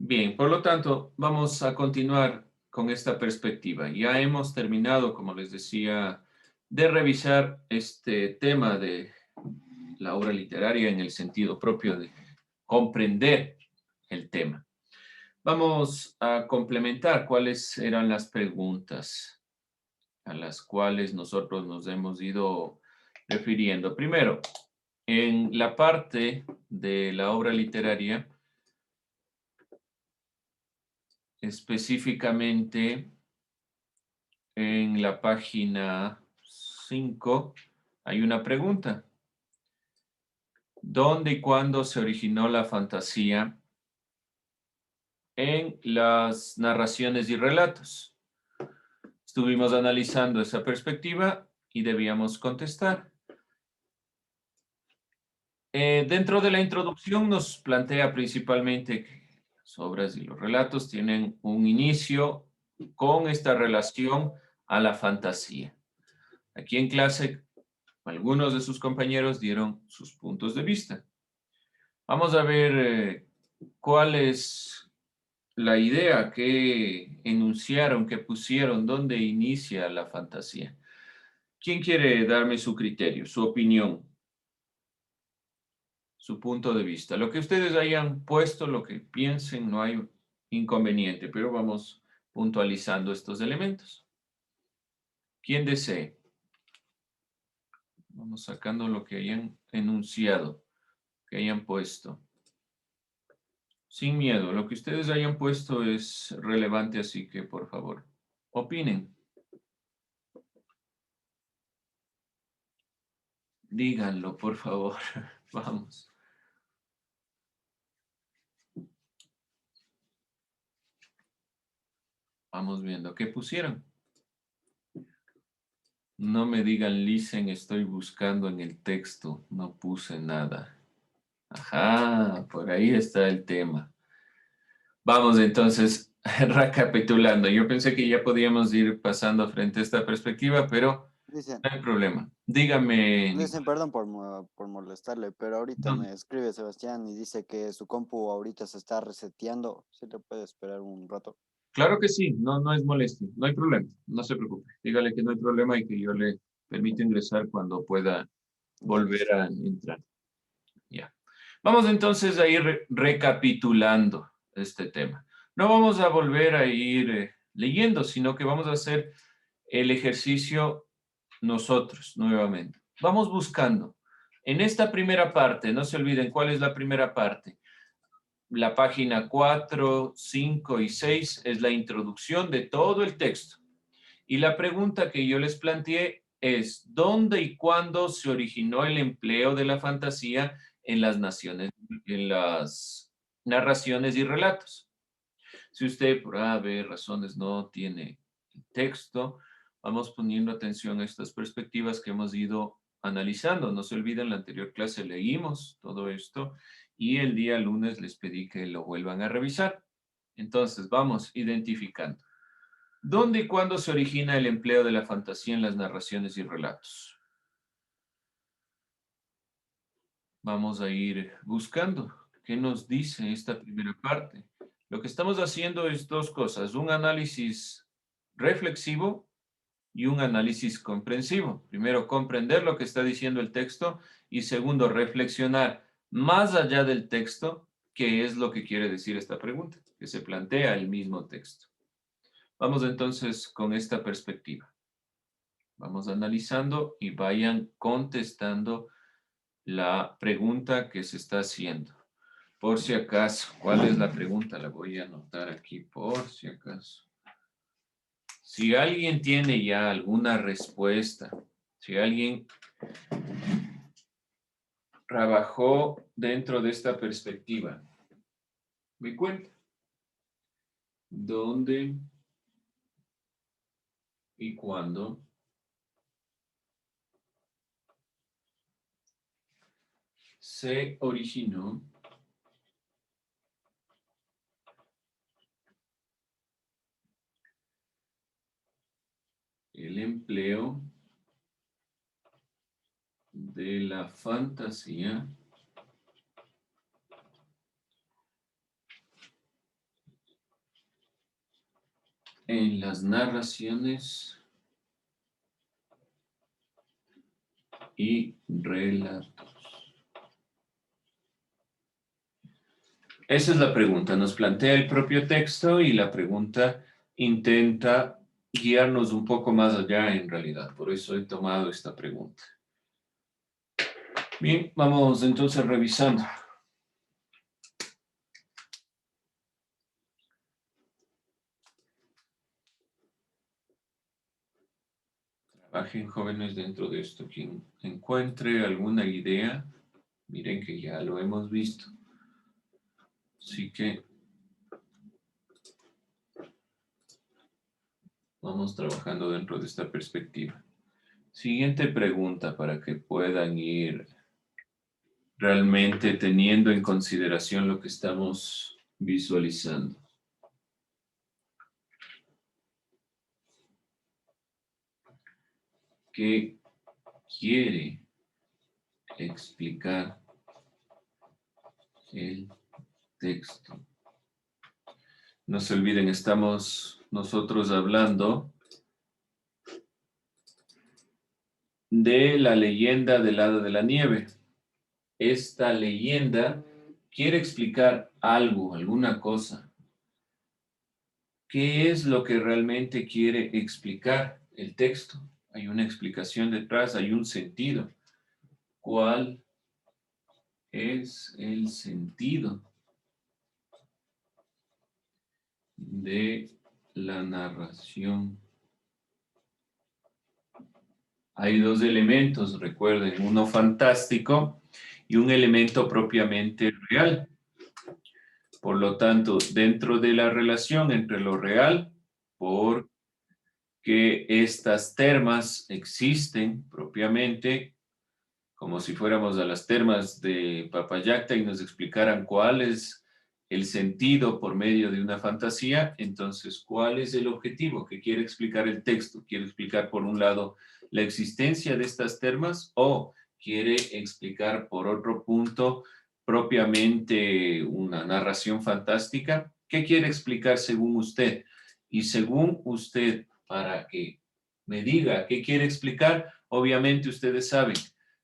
Bien, por lo tanto, vamos a continuar con esta perspectiva. Ya hemos terminado, como les decía, de revisar este tema de la obra literaria en el sentido propio de comprender el tema. Vamos a complementar cuáles eran las preguntas a las cuales nosotros nos hemos ido refiriendo. Primero, en la parte de la obra literaria, específicamente en la página 5, hay una pregunta. ¿Dónde y cuándo se originó la fantasía en las narraciones y relatos? Estuvimos analizando esa perspectiva y debíamos contestar. Dentro de la introducción nos plantea principalmente que las obras y los relatos tienen un inicio con esta relación a la fantasía. Aquí en clase, algunos de sus compañeros dieron sus puntos de vista. Vamos a ver cuál es la idea que enunciaron, que pusieron, dónde inicia la fantasía. ¿Quién quiere darme su criterio, su opinión, su punto de vista? Lo que ustedes hayan puesto, lo que piensen, no hay inconveniente, pero vamos puntualizando estos elementos. ¿Quién desee? Vamos sacando lo que hayan enunciado, que hayan puesto. Sin miedo, lo que ustedes hayan puesto es relevante, así que por favor, opinen. Díganlo, por favor. Vamos. Vamos viendo. ¿Qué pusieron? No me digan, listen, estoy buscando en el texto. No puse nada. Ajá, por ahí está el tema. Vamos entonces, recapitulando. Yo pensé que ya podíamos ir pasando frente a esta perspectiva, pero Dicen, no hay problema. Dígame, dicen, Nicolás. perdón por molestarle, pero ahorita No, me escribe Sebastián y dice que su compu ahorita se está reseteando. ¿Sí le puede esperar un rato? claro que sí, no, no es molestia, no hay problema, no se preocupe. Dígale que no hay problema y que yo le permito ingresar cuando pueda Ya volver listo. a entrar. Ya. Vamos entonces a ir recapitulando este tema. No vamos a volver a ir leyendo, sino que vamos a hacer el ejercicio nosotros nuevamente. Vamos buscando. En esta primera parte, no se olviden cuál es la primera parte. La página 4, 5 y 6 es la introducción de todo el texto. Y la pregunta que yo les planteé es, ¿dónde y cuándo se originó el empleo de la fantasía en las naciones, en las narraciones y relatos? Si usted por A, B razones no tiene el texto, vamos poniendo atención a estas perspectivas que hemos ido analizando. No se olviden, en la anterior clase leímos todo esto y el día lunes les pedí que lo vuelvan a revisar. Entonces, vamos identificando. ¿Dónde y cuándo se origina el empleo de la fantasía en las narraciones y relatos? Vamos a ir buscando qué nos dice esta primera parte. Lo que estamos haciendo es dos cosas, un análisis reflexivo y un análisis comprensivo. Primero, comprender lo que está diciendo el texto y segundo, reflexionar más allá del texto, qué es lo que quiere decir esta pregunta, que se plantea el mismo texto. Vamos entonces con esta perspectiva. Vamos analizando y vayan contestando la pregunta que se está haciendo. Por si acaso, ¿cuál es la pregunta? La voy a anotar aquí por si acaso. Si alguien tiene ya alguna respuesta, si alguien trabajó dentro de esta perspectiva, me cuenta dónde y cuándo se originó el empleo de la fantasía en las narraciones y relatos. Esa es la pregunta. Nos plantea el propio texto y la pregunta intenta guiarnos un poco más allá en realidad. Por eso he tomado esta pregunta. Bien, vamos entonces revisando. Trabajen jóvenes dentro de esto. Quien encuentre alguna idea, miren que ya lo hemos visto. Así que vamos trabajando dentro de esta perspectiva. Siguiente pregunta para que puedan ir realmente teniendo en consideración lo que estamos visualizando. ¿Qué quiere explicar el texto? No se olviden, estamos nosotros hablando de la leyenda del Hada de la Nieve. Esta leyenda quiere explicar algo, alguna cosa. ¿Qué es lo que realmente quiere explicar el texto? Hay una explicación detrás, hay un sentido. ¿Cuál es el sentido de la narración? Hay dos elementos, recuerden, uno fantástico y un elemento propiamente real. Por lo tanto, dentro de la relación entre lo real, porque estas termas existen propiamente, como si fuéramos a las termas de Papayacta y nos explicaran cuál es el sentido por medio de una fantasía, entonces, ¿cuál es el objetivo que quiere explicar el texto? ¿Quiere explicar, por un lado, la existencia de estas termas o quiere explicar, por otro punto, propiamente una narración fantástica? ¿Qué quiere explicar según usted? Y según usted, para que me diga qué quiere explicar, obviamente ustedes saben,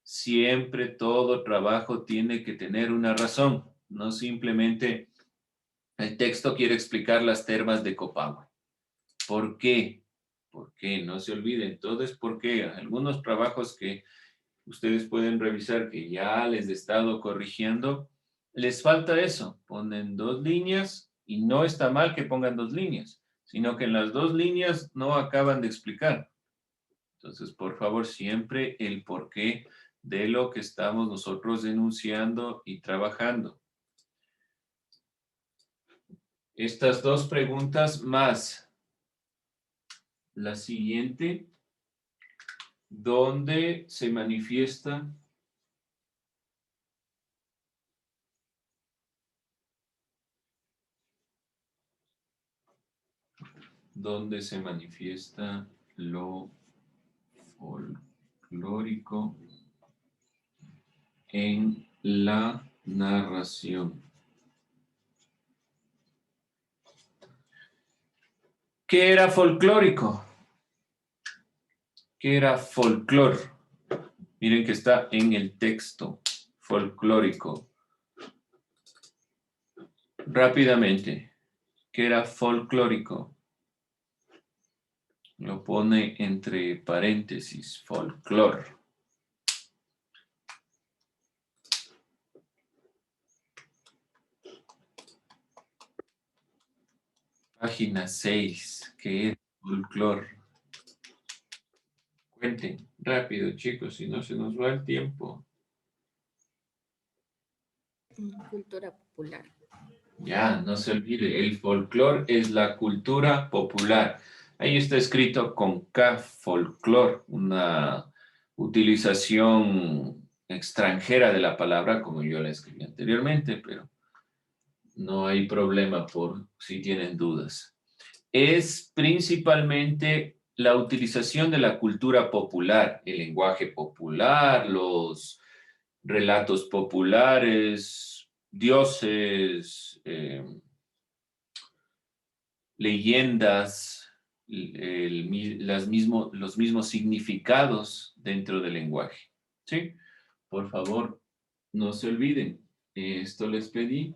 siempre todo trabajo tiene que tener una razón, no simplemente el texto quiere explicar las termas de Copagua. ¿Por qué? ¿Por qué? No se olviden, todo es porque algunos trabajos que ustedes pueden revisar que ya les he estado corrigiendo, les falta eso, ponen 2 líneas y no está mal que pongan 2 líneas, sino que en las 2 líneas no acaban de explicar. Entonces, por favor, siempre el porqué de lo que estamos nosotros denunciando y trabajando. Estas 2 preguntas más la siguiente, ¿dónde se manifiesta lo folclórico en la narración? ¿Qué era folclórico? ¿Qué era folclor? Miren que está en el texto, folclórico. Rápidamente, ¿qué era folclórico? Lo pone entre paréntesis, folclor. Página 6, ¿qué es folclor? Cuenten rápido, chicos, si no se nos va el tiempo. Cultura popular. Ya, no se olvide, el folclor es la cultura popular. Ahí está escrito con K, folclor, una utilización extranjera de la palabra, como yo la escribí anteriormente, pero no hay problema por si tienen dudas. Es principalmente la utilización de la cultura popular, el lenguaje popular, los relatos populares, dioses, leyendas, los mismos significados dentro del lenguaje. ¿Sí? Por favor, no se olviden. Esto les pedí.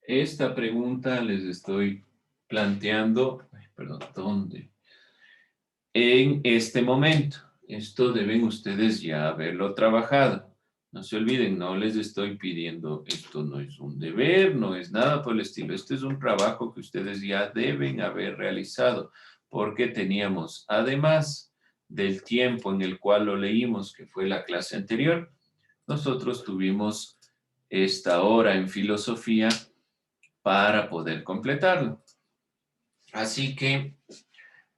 Esta pregunta les estoy planteando, ay, perdón, ¿dónde? En este momento. Esto deben ustedes ya haberlo trabajado. No se olviden, no les estoy pidiendo, esto no es un deber, no es nada por el estilo. Este es un trabajo que ustedes ya deben haber realizado, porque teníamos, además del tiempo en el cual lo leímos, que fue la clase anterior, nosotros tuvimos esta hora en filosofía para poder completarlo. Así que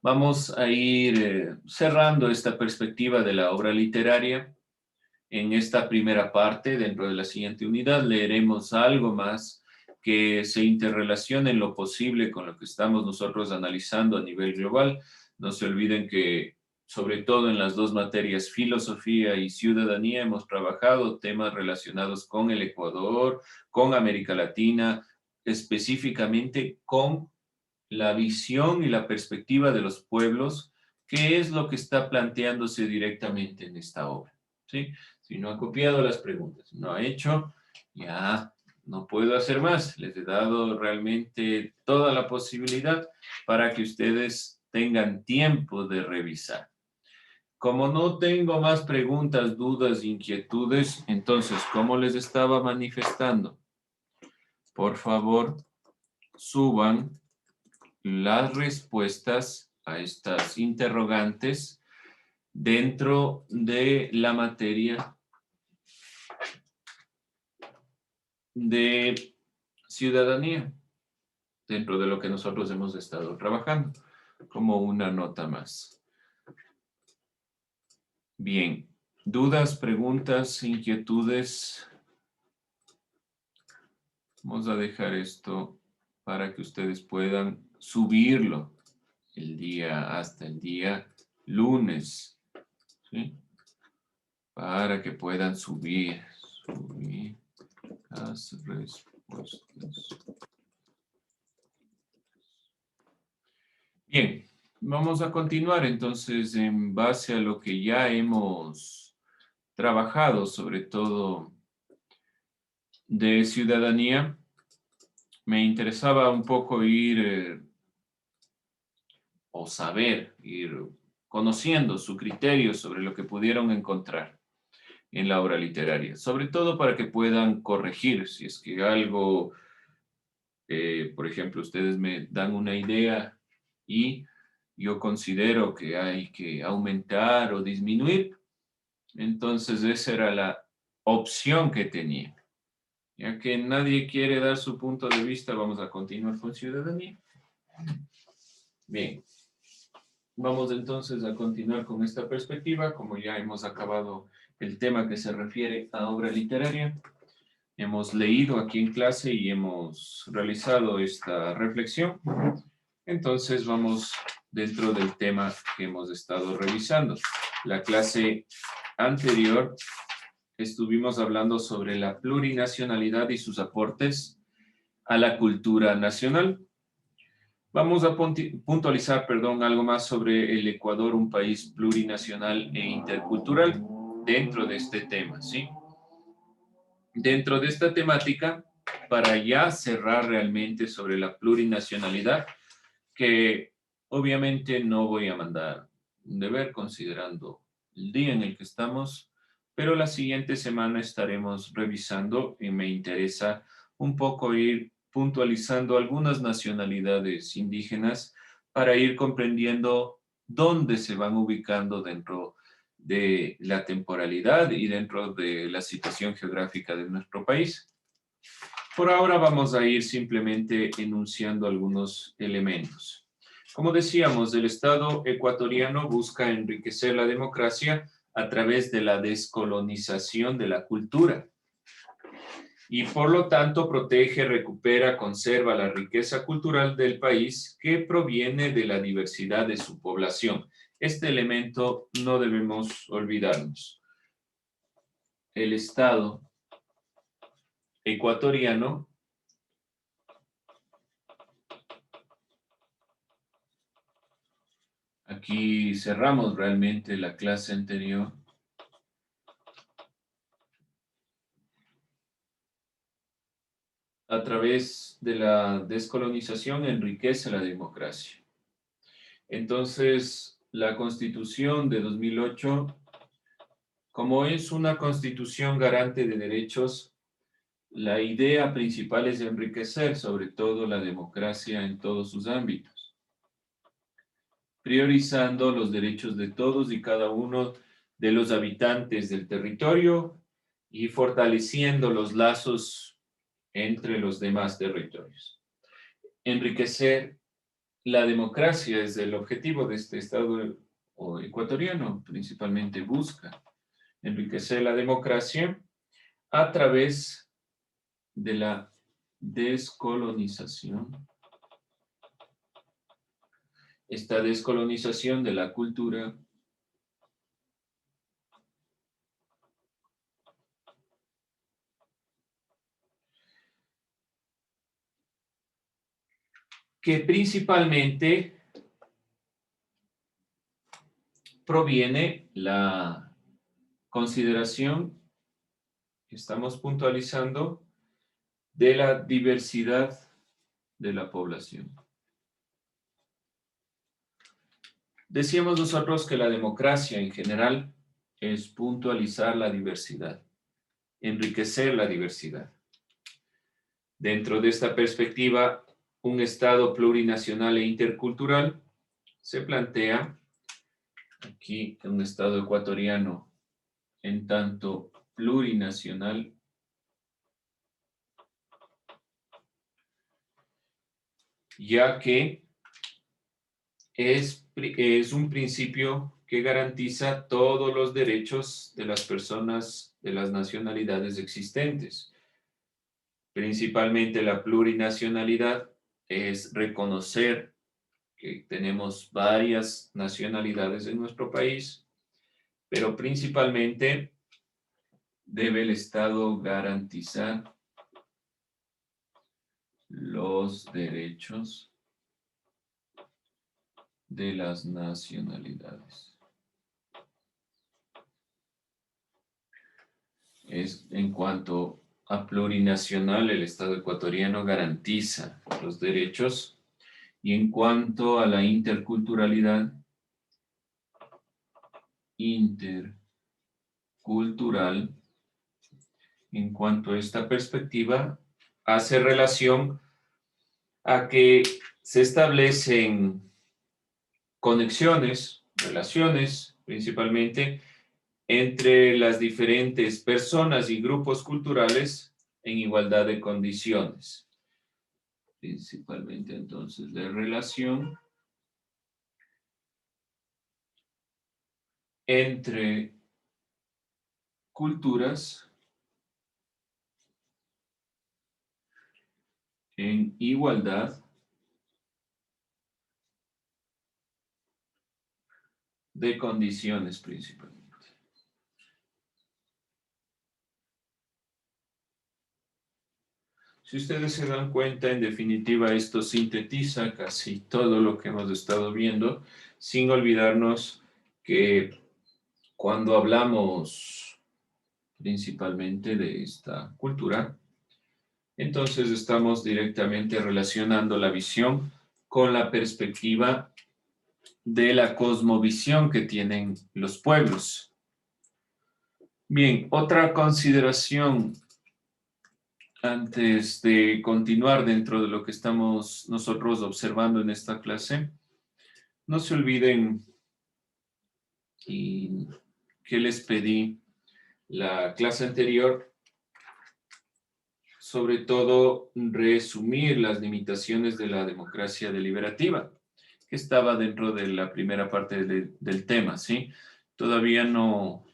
vamos a ir cerrando esta perspectiva de la obra literaria. En esta primera parte, dentro de la siguiente unidad, leeremos algo más que se interrelacione en lo posible con lo que estamos nosotros analizando a nivel global. No se olviden que, sobre todo en las dos materias, filosofía y ciudadanía, hemos trabajado temas relacionados con el Ecuador, con América Latina, específicamente con la visión y la perspectiva de los pueblos, que es lo que está planteándose directamente en esta obra, ¿sí? Si no ha copiado las preguntas, no ha hecho, ya no puedo hacer más. Les he dado realmente toda la posibilidad para que ustedes tengan tiempo de revisar. Como no tengo más preguntas, dudas, inquietudes, entonces, como les estaba manifestando, por favor, suban las respuestas a estas interrogantes dentro de la materia de ciudadanía, dentro de lo que nosotros hemos estado trabajando, como una nota más. Bien, dudas, preguntas, inquietudes. Vamos a dejar esto para que ustedes puedan subirlo hasta el día lunes, ¿sí? Para que puedan subir las respuestas. Bien, vamos a continuar entonces en base a lo que ya hemos trabajado, sobre todo de ciudadanía. Me interesaba un poco ir o saber, ir conociendo su criterio sobre lo que pudieron encontrar en la obra literaria, sobre todo para que puedan corregir si es que algo, por ejemplo, ustedes me dan una idea y yo considero que hay que aumentar o disminuir, entonces esa era la opción que tenía. Ya que nadie quiere dar su punto de vista, vamos a continuar con ciudadanía. Bien, vamos entonces a continuar con esta perspectiva, como ya hemos acabado el tema que se refiere a obra literaria. Hemos leído aquí en clase y hemos realizado esta reflexión. Entonces vamos dentro del tema que hemos estado revisando. La clase anterior estuvimos hablando sobre la plurinacionalidad y sus aportes a la cultura nacional. Vamos a puntualizar, algo más sobre el Ecuador, un país plurinacional e intercultural dentro de este tema, ¿sí? Dentro de esta temática, para ya cerrar realmente sobre la plurinacionalidad, que obviamente no voy a mandar un deber considerando el día en el que estamos, pero la siguiente semana estaremos revisando y me interesa un poco ir puntualizando algunas nacionalidades indígenas para ir comprendiendo dónde se van ubicando dentro de la temporalidad y dentro de la situación geográfica de nuestro país. Por ahora vamos a ir simplemente enunciando algunos elementos. Como decíamos, el Estado ecuatoriano busca enriquecer la democracia a través de la descolonización de la cultura y por lo tanto protege, recupera, conserva la riqueza cultural del país que proviene de la diversidad de su población. Este elemento no debemos olvidarnos. El Estado ecuatoriano aquí cerramos realmente la clase anterior. A través de la descolonización enriquece la democracia. Entonces, la Constitución de 2008, como es una constitución garante de derechos, la idea principal es enriquecer sobre todo la democracia en todos sus ámbitos, priorizando los derechos de todos y cada uno de los habitantes del territorio y fortaleciendo los lazos entre los demás territorios. Enriquecer la democracia es el objetivo de este Estado ecuatoriano, principalmente busca enriquecer la democracia a través de la descolonización. Esta descolonización de la cultura que principalmente proviene la consideración que estamos puntualizando de la diversidad de la población. Decíamos nosotros que la democracia en general es puntualizar la diversidad, enriquecer la diversidad. Dentro de esta perspectiva, un Estado plurinacional e intercultural se plantea aquí un Estado ecuatoriano en tanto plurinacional ya que es un principio que garantiza todos los derechos de las personas de las nacionalidades existentes. Principalmente la plurinacionalidad es reconocer que tenemos varias nacionalidades en nuestro país, pero principalmente debe el Estado garantizar los derechos de las nacionalidades. En cuanto a plurinacional, el Estado ecuatoriano garantiza los derechos, y en cuanto a la interculturalidad, en cuanto a esta perspectiva, hace relación a que se establecen conexiones, relaciones, principalmente entre las diferentes personas y grupos culturales en igualdad de condiciones. Principalmente entonces de relación entre culturas en igualdad de condiciones principalmente. Si ustedes se dan cuenta, en definitiva, esto sintetiza casi todo lo que hemos estado viendo, sin olvidarnos que cuando hablamos principalmente de esta cultura, entonces estamos directamente relacionando la visión con la perspectiva de la cosmovisión que tienen los pueblos. Bien, otra consideración antes de continuar dentro de lo que estamos nosotros observando en esta clase. No se olviden y que les pedí la clase anterior, sobre todo resumir las limitaciones de la democracia deliberativa, que estaba dentro de la primera parte del tema, ¿sí? Todavía no,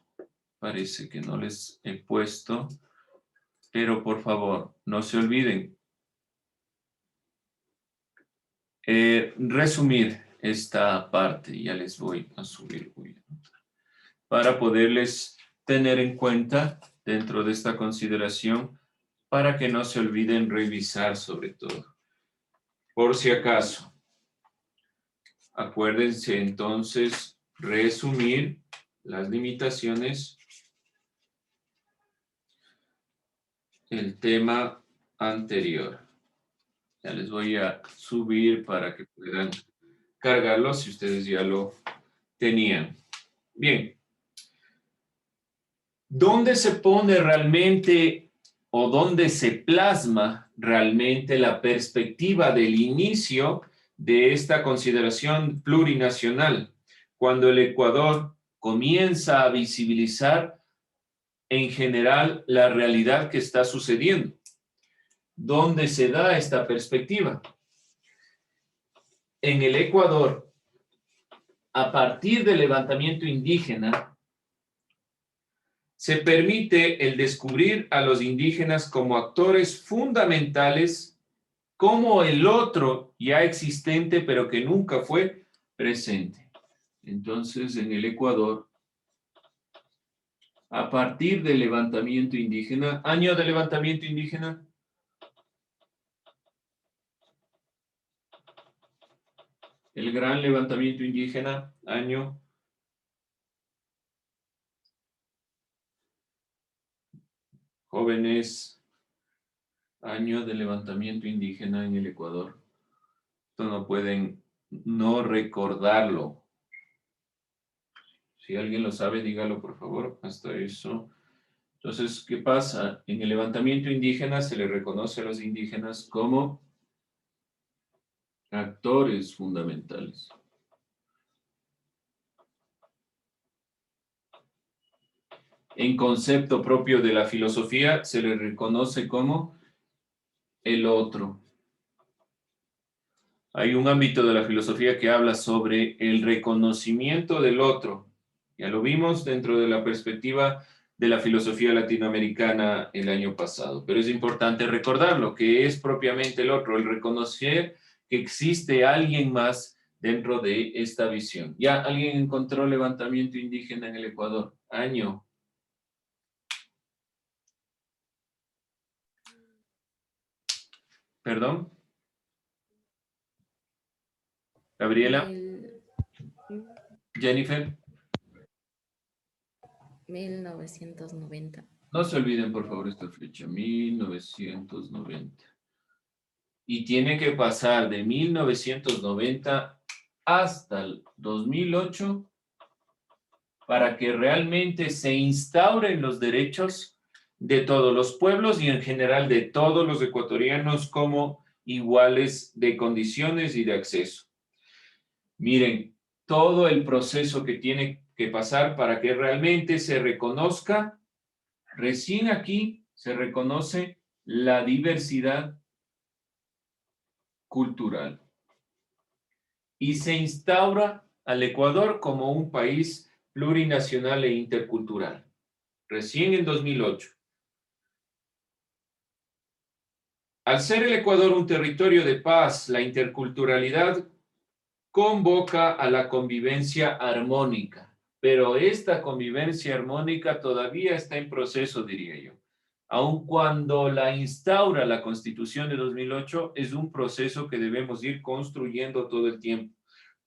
parece que no les he puesto, pero por favor, no se olviden. Resumir esta parte, ya les voy a subir, para poderles tener en cuenta dentro de esta consideración, para que no se olviden revisar sobre todo. Por si acaso, Acuérdense entonces resumir las limitaciones del tema anterior. Ya les voy a subir para que puedan cargarlo si ustedes ya lo tenían. Bien. ¿Dónde se pone realmente o dónde se plasma realmente la perspectiva del inicio de esta consideración plurinacional? Cuando el Ecuador comienza a visibilizar en general la realidad que está sucediendo. ¿Dónde se da esta perspectiva? En el Ecuador, a partir del levantamiento indígena, se permite el descubrir a los indígenas como actores fundamentales, como el otro ya existente, pero que nunca fue presente. Entonces, en el Ecuador, a partir del levantamiento indígena, año de levantamiento indígena, el gran levantamiento indígena, año jóvenes, año de levantamiento indígena en el Ecuador. Esto no pueden no recordarlo. Si alguien lo sabe, dígalo por favor, hasta eso. Entonces, ¿qué pasa? En el levantamiento indígena se le reconoce a los indígenas como actores fundamentales. En concepto propio de la filosofía se le reconoce como el otro. Hay un ámbito de la filosofía que habla sobre el reconocimiento del otro. Ya lo vimos dentro de la perspectiva de la filosofía latinoamericana el año pasado, pero es importante recordar lo que es propiamente el otro, el reconocer que existe alguien más dentro de esta visión. Ya alguien encontró levantamiento indígena en el Ecuador. Año. ¿Perdón? Gabriela. Jennifer. 1990. No se olviden, por favor, esta fecha, 1990. Y tiene que pasar de 1990 hasta el 2008 para que realmente se instauren los derechos de todos los pueblos y en general de todos los ecuatorianos como iguales de condiciones y de acceso. Miren, todo el proceso que tiene que pasar para que realmente se reconozca. Recién aquí se reconoce la diversidad cultural y se instaura al Ecuador como un país plurinacional e intercultural. Recién en 2008. Al ser el Ecuador un territorio de paz, la interculturalidad convoca a la convivencia armónica, pero esta convivencia armónica todavía está en proceso, diría yo. Aun cuando la instaura la Constitución de 2008, es un proceso que debemos ir construyendo todo el tiempo,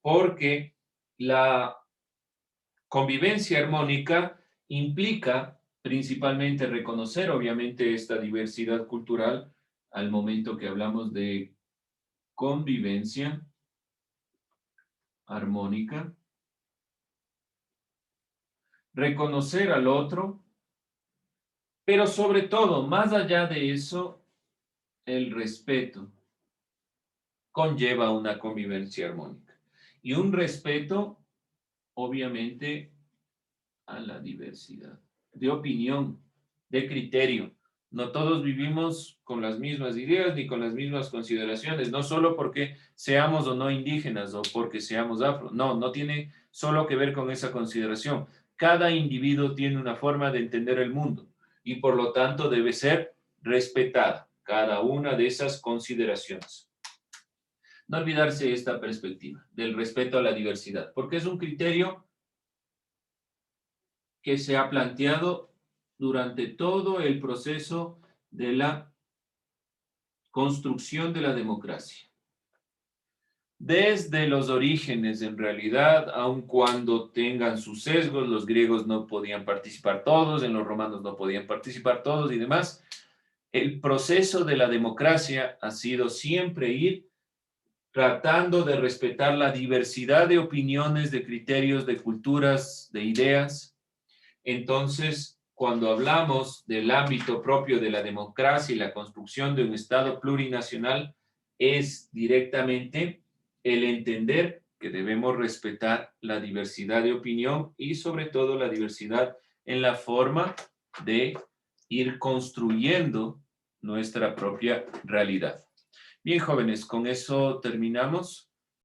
porque la convivencia armónica implica principalmente reconocer, obviamente, esta diversidad cultural al momento que hablamos de convivencia armónica, reconocer al otro, pero sobre todo, más allá de eso, el respeto conlleva una convivencia armónica. Y un respeto, obviamente, a la diversidad de opinión, de criterio. No todos vivimos con las mismas ideas ni con las mismas consideraciones, no solo porque seamos o no indígenas o porque seamos afro. No, no tiene solo que ver con esa consideración. Cada individuo tiene una forma de entender el mundo y por lo tanto debe ser respetada cada una de esas consideraciones. No olvidarse esta perspectiva del respeto a la diversidad, porque es un criterio que se ha planteado durante todo el proceso de la construcción de la democracia. desde los orígenes, en realidad, aun cuando tengan sus sesgos, los griegos no podían participar todos, en los romanos no podían participar todos y demás. El proceso de la democracia ha sido siempre ir tratando de respetar la diversidad de opiniones, de criterios, de culturas, de ideas. Entonces, cuando hablamos del ámbito propio de la democracia y la construcción de un Estado plurinacional, es directamente el entender que debemos respetar la diversidad de opinión y sobre todo la diversidad en la forma de ir construyendo nuestra propia realidad. Bien, jóvenes, con eso terminamos.